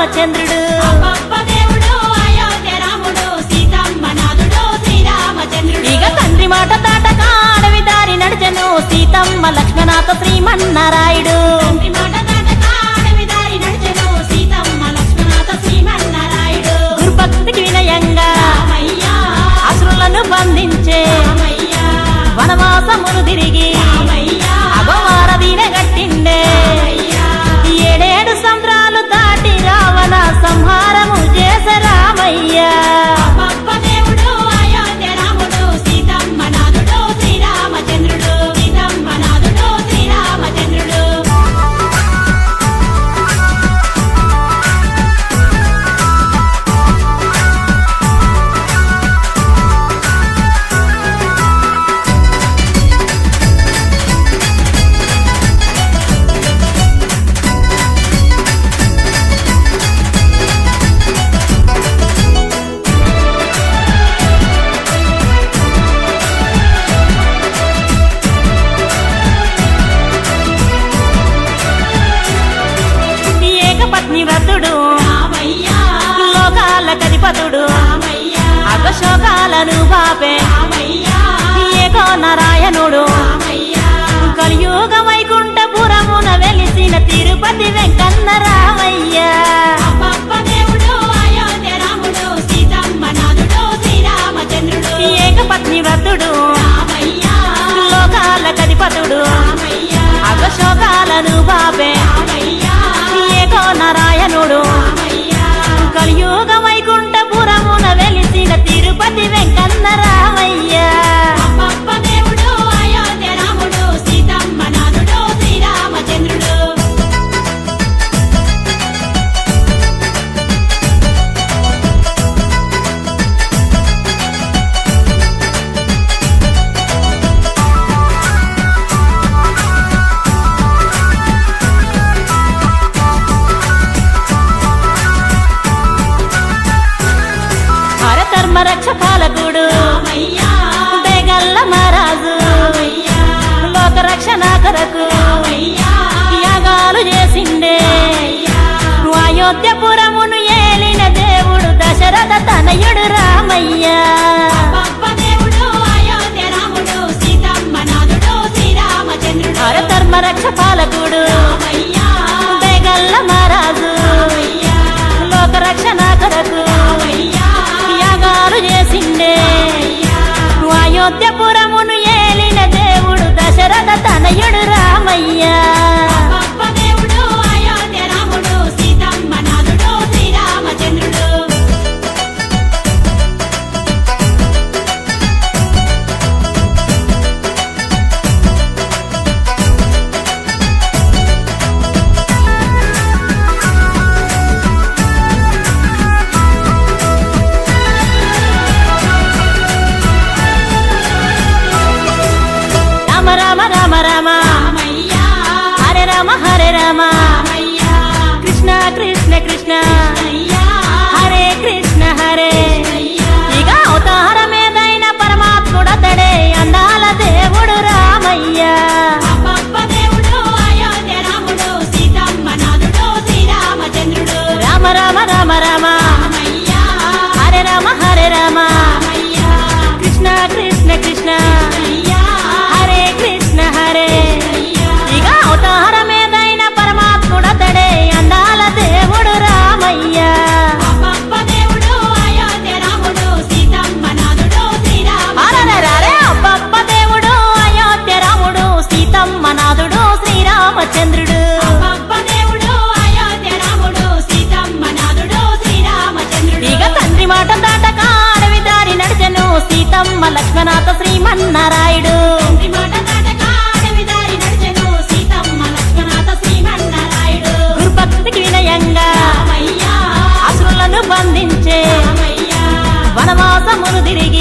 శ్రీరామచంద్రుడు ఇక తండ్రి మాట దాటక అడవి దారి నడిచెను సీతమ్మ లక్ష్మణాతో శ్రీమన్నారాయుడు గురుభక్తికి వినయంగా అసురులను బంధించే వనవాసమును తిరిగి అగవారదీన గట్టిండే ఏడేడు సంద్రాలు దాటి రావణ సంహారము చేసే రామయ్య వ్రతుడు లోకాల కధిపతుడు అగశోకాలను బాపే ఏకో నారాయణుడు కలియుగ వైకుంఠపురమున వెలిసిన తిరుపతి వెంకన్న రామయ్య ఏకపత్ని వ్రతుడు లోకాల కధిపతుడు అగశోకాలను బాపే ఏకో నారాయణుడు కలియుగ వైకుంఠపురమున వెలిసిన తిరుపతి వెంకన్న రామయ్య రక్ష పాలకుడు బేగల్ల మహారాజు లోక రక్షణ కొరకు యాగాలు చేసిండే అయోధ్యపురమును ఏలిన దేవుడు దశరథ తనయుడు రామయ్య ధర్మ రక్ష పాలకుడు బేగల్ల మహారాజు లోక రక్షణ కొరకు చేసిండే అయోధ్యపురమును ఏలిన దేవుడు దశరథ తనయుడు రామయ్య హరే రామ కృష్ణ కృష్ణ కృష్ణ హరే కృష్ణ హరే ఇక అవతారమేదైన పరమాత్ముడతడే అందాల దేవుడు రామయ్య రామ రామ రామ రామ హరే రామ కృష్ణ కృష్ణ కృష్ణ హరే కృష్ణ హరే ఇక అవతారమేదైన పరమాత్ముడతడే అందాల దేవుడు రామయ్య అబ్బబ్బ దేవుడు అయోధ్య రాముడు సీతమ్మ నాథుడు శ్రీరామచంద్రుడు ఇక తండ్రి మాట దాటక అడవి దారి నడిచెను సీతమ్మ లక్ష్మణాతో శ్రీమన్నారాయుడు గురుభక్తికి వినయంగా అసురులను బంధించే వనవాసమును తిరిగి